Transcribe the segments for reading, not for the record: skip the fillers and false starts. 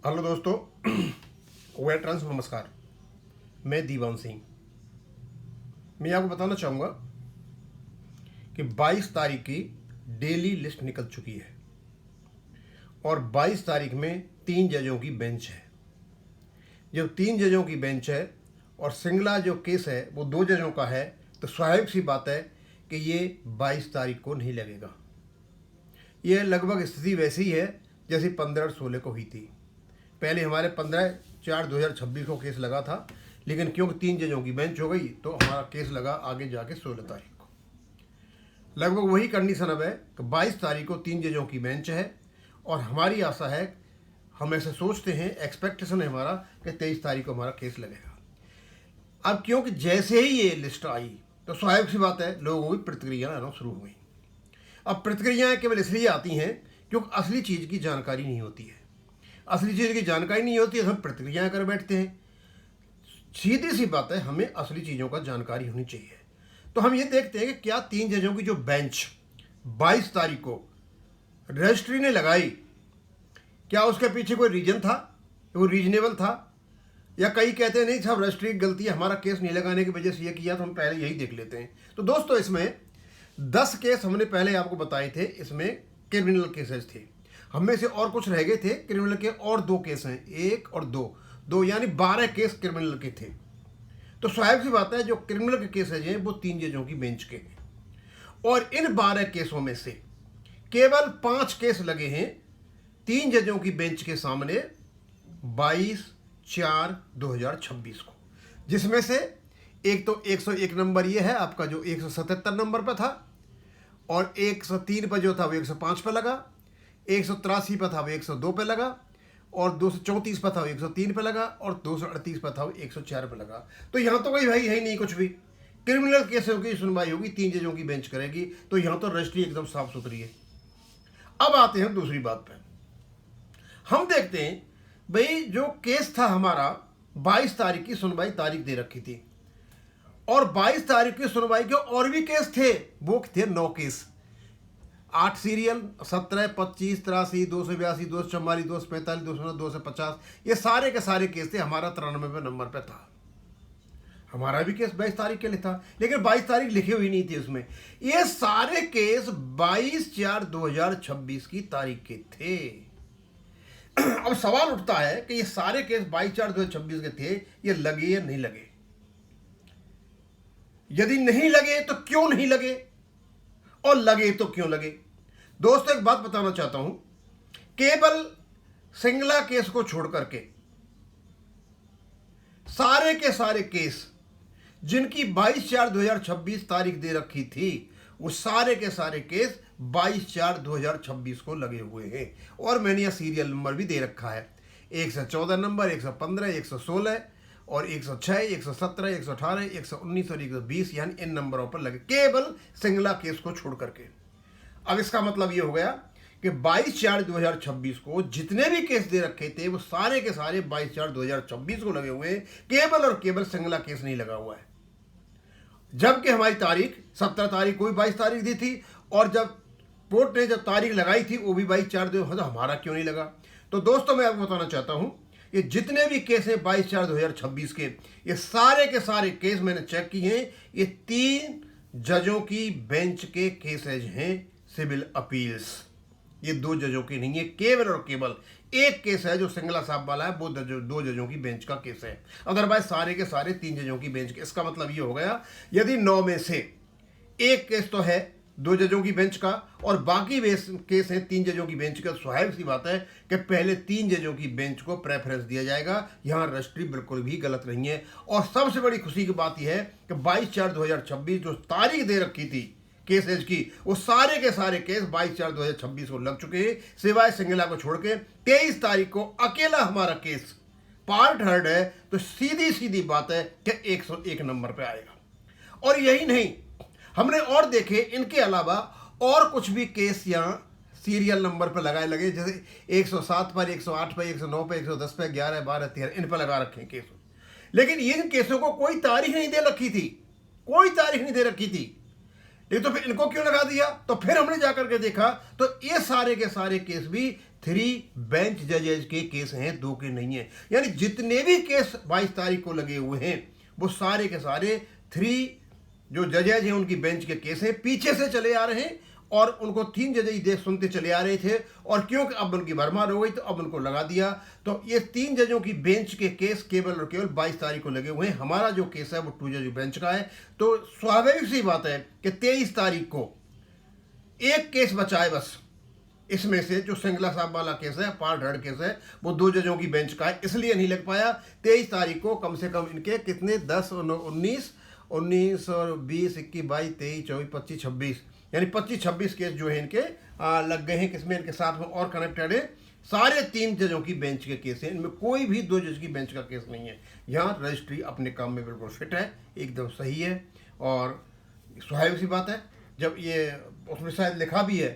Hello दोस्तों, veterans नमस्कार। मैं दीवान सिंह। मैं आपको बताना चाहूँगा कि 22 तारीख की डेली लिस्ट निकल चुकी है और 22 तारीख में 3 जजों की बेंच है। जब 3 जजों की बेंच है और सिंगला जो केस है वो 2 जजों का है, तो स्वाभाविक सी बात है कि ये 22 तारीख को नहीं लगेगा। ये लगभग स्थिति वैसी ही है जैसी 15 और 16 को हुई थी। पहले हमारे 15/4/2026 को केस लगा था, लेकिन क्योंकि 3 जजों की बेंच हो गई तो हमारा केस लगा आगे जाके 16 तारीख को। लगभग वही कंडीशन अब है कि 22 तारीख को 3 जजों की बेंच है और हमारी आशा है, हम ऐसे सोचते हैं, एक्सपेक्टेशन है हमारा कि 23 तारीख को हमारा केस लगेगा। अब क्योंकि जैसे ही ये लिस्ट आई तो स्वाभाविक सी बात है, लोगों की प्रतिक्रिया आना शुरू हो गई। अब प्रतिक्रियाएं केवल इसलिए आती हैं क्योंकि असली चीज़ की जानकारी नहीं होती है। असली चीज़ की जानकारी नहीं होती है तो हम प्रतिक्रियाएं कर बैठते हैं। सीधी सी बात है, हमें असली चीज़ों का जानकारी होनी चाहिए। तो हम ये देखते हैं कि क्या 3 जजों की जो बेंच 22 तारीख को रजिस्ट्री ने लगाई, क्या उसके पीछे कोई रीजन था, वो रीजनेबल था, या कई कहते हैं नहीं साहब रजिस्ट्री की गलती है, हमारा केस नहीं लगाने की वजह से ये किया, तो हम पहले यही देख लेते हैं। तो दोस्तों, इसमें 10 केस हमने पहले आपको बताए थे, इसमें क्रिमिनल केसेस थे। हम में से और कुछ रह गए थे क्रिमिनल के, और 2 केस हैं, 1 और 2 यानी 12 केस क्रिमिनल के थे। तो स्वाभाविक सी बात है, जो क्रिमिनल के केसेज हैं वो 3 जजों की बेंच के हैं और इन 12 केसों में से केवल 5 केस लगे हैं 3 जजों की बेंच के सामने 22/4/2026 को, जिसमें से एक तो 101 नंबर ये है आपका जो 177 नंबर पर था, और 103 पर जो था वो 105 पर लगा, 183 पर था वो 102 पे लगा, और 234 पर था वो 103 पे लगा, और 238 पर था वो 104 पे लगा। तो यहाँ तो कोई भाई है ही नहीं कुछ भी। क्रिमिनल केसों की सुनवाई होगी, 3 जजों की बेंच करेगी, तो यहाँ तो रजिस्ट्री एकदम साफ सुथरी है। अब आते हैं दूसरी बात पर। हम देखते हैं भाई, जो केस था हमारा 22 तारीख की सुनवाई तारीख दे रखी थी, और 22 तारीख की सुनवाई के और भी केस थे, वो थे 9 केस, 8 सीरियल, 17, 25, 83, 282, 244, 245, 249, 250, ये सारे के सारे केस थे। हमारा 93वें नंबर पे था। हमारा भी केस 22 तारीख के लिए था, लेकिन 22 तारीख लिखी हुई नहीं थी उसमें। ये सारे केस 22/4/2026 की तारीख के थे। अब सवाल उठता है कि ये सारे केस 22/4/2026 के थे, ये लगे या नहीं लगे? यदि नहीं लगे तो क्यों नहीं लगे, और लगे तो क्यों लगे? दोस्तों, एक बात बताना चाहता हूं, केवल सिंगला केस को छोड़ करके सारे के सारे केस जिनकी 22/4/2026 तारीख दे रखी थी, वो सारे के सारे केस 22/4/2026 को लगे हुए हैं। और मैंने यह सीरियल नंबर भी दे रखा है, 114 नंबर, 115, 116 और 106, 117, 118, 119 और 120, यानी इन नंबरों पर लगे, केवल सिंगला केस को छोड़ करके। अब इसका मतलब ये हो गया कि 22/4/2026 को जितने भी केस दे रखे थे वो सारे के सारे 22/4/2026 को लगे हुए हैं, केवल और केवल सिंगला केस नहीं लगा हुआ है। जबकि हमारी तारीख 17 तारीख को भी 22 तारीख दी थी, और जब कोर्ट ने जब तारीख लगाई थी वो भी 22/4, हमारा क्यों नहीं लगा? तो दोस्तों, मैं आपको बताना चाहता हूं, ये जितने भी केस हैं 22/4/2026 के, ये सारे के सारे केस मैंने चेक किए हैं, ये 3 जजों की बेंच के केसेज हैं, सिविल अपील्स। ये 2 जजों के नहीं है, केवल और केवल एक केस है जो सिंगला साहब वाला है, वो 2 जजों की बेंच का केस है। अदरवाइज सारे के सारे 3 जजों की बेंच के। इसका मतलब ये हो गया, यदि 9 में से एक केस तो है 2 जजों की बेंच का और बाकी केस हैं 3 जजों की बेंच का, स्वाभाविक सी बात है कि पहले 3 जजों की बेंच को प्रेफरेंस दिया जाएगा। यहाँ रजिस्ट्री बिल्कुल भी गलत नहीं है। और सबसे बड़ी खुशी की बात यह है कि 22/4/2026 जो तारीख दे रखी थी केसेज की, वो सारे के सारे केस 22/4/2026 को लग चुके हैं, सिवाय सिंगला को छोड़ के। 23 तारीख को अकेला हमारा केस पार्ट हर्ड है, तो सीधी सीधी बात है कि 101 नंबर पे आएगा। और यही नहीं, हमने और देखे, इनके अलावा और कुछ भी केस यहाँ सीरियल नंबर पर लगाए लगे, जैसे 107 पर, 108 पर, 109 पर, 110 पर, 11, 12, 13 इन पर लगा रखे हैं केस। लेकिन इन केसों को कोई तारीख नहीं दे रखी थी, कोई तारीख नहीं दे रखी थी। ये तो फिर इनको क्यों लगा दिया? तो फिर हमने जाकर के देखा तो ये सारे के सारे केस भी 3 बेंच जजेज के केस हैं, 2 के नहीं है। यानी जितने भी केस 22 तारीख को लगे हुए हैं वो सारे के सारे 3 जो जजेज हैं उनकी बेंच के केस हैं, पीछे से चले आ रहे हैं और उनको 3 जजेज देख सुनते चले आ रहे थे, और क्योंकि अब उनकी भरमार हो गई तो अब उनको लगा दिया। तो ये 3 जजों की बेंच के केस केवल और केवल 22 तारीख को लगे हुए हैं। हमारा जो केस है वो 2 जज बेंच का है। तो स्वाभाविक सी बात है कि 23 तारीख को एक केस बचा है बस, इसमें से जो सिंगला साहब वाला केस है, पार्ट हेड केस है, वो 2 जजों की बेंच का है, इसलिए नहीं लग पाया। 23 तारीख को कम से कम इनके कितने 10 19 और 20 21 22 23 24 25 26 यानी 25-26 केस जो है इनके लग गए हैं। किसमें? इनके साथ में और कनेक्टेड है। सारे 3 जजों की बेंच के केस हैं, इनमें कोई भी 2 जज की बेंच का केस नहीं है। यहाँ रजिस्ट्री अपने काम में बिल्कुल फिट है, एकदम सही है। और स्वाभाविक सी बात है, जब ये उसमें शायद लिखा भी है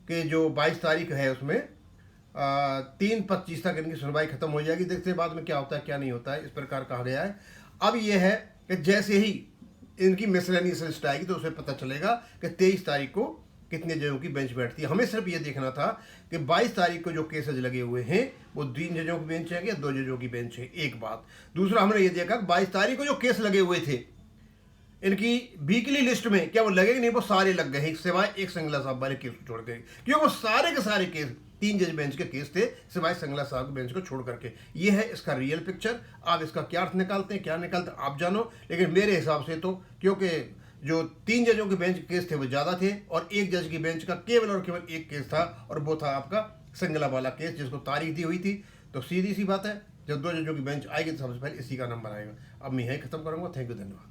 कि जो 22 तारीख है उसमें 3/25 तक इनकी सुनवाई खत्म हो जाएगी। देखते हैं बाद में क्या होता है क्या नहीं होता है, इस प्रकार कहा गया है। अब ये है कि जैसे ही इनकी मिसलेनियस लिस्ट आएगी तो उसे पता चलेगा कि 23 तारीख को कितने जजों की बेंच बैठती है। हमें सिर्फ ये देखना था कि 22 तारीख को जो केसेज लगे हुए हैं वो 3 जजों की बेंच है या 2 जजों की बेंच है, एक बात। दूसरा, हमने ये देखा कि 22 तारीख को जो केस लगे हुए थे इनकी वीकली लिस्ट में, क्या वो लगेगा? नहीं, वो सारे लग गए हैं सिवाय एक सिंगला साहब वाले केस को छोड़ के, क्योंकि वो सारे के सारे केस 3 जज बेंच के केस थे सिवाय सिंगला साहब के बेंच को छोड़ करके। ये है इसका रियल पिक्चर। आप इसका क्या अर्थ निकालते हैं क्या निकालते हैं आप जानो, लेकिन मेरे हिसाब से तो क्योंकि जो 3 जजों के बेंच के केस थे वो ज़्यादा थे और एक जज की बेंच का केवल और केवल एक केस था, और वो था आपका सिंगला वाला केस जिसको तारीख दी हुई थी। तो सीधी सी बात है, जब 2 जजों की बेंच आएगी तो सबसे पहले इसी का नंबर आएगा। अब मैं यही खत्म करूँगा। थैंक यू, धन्यवाद।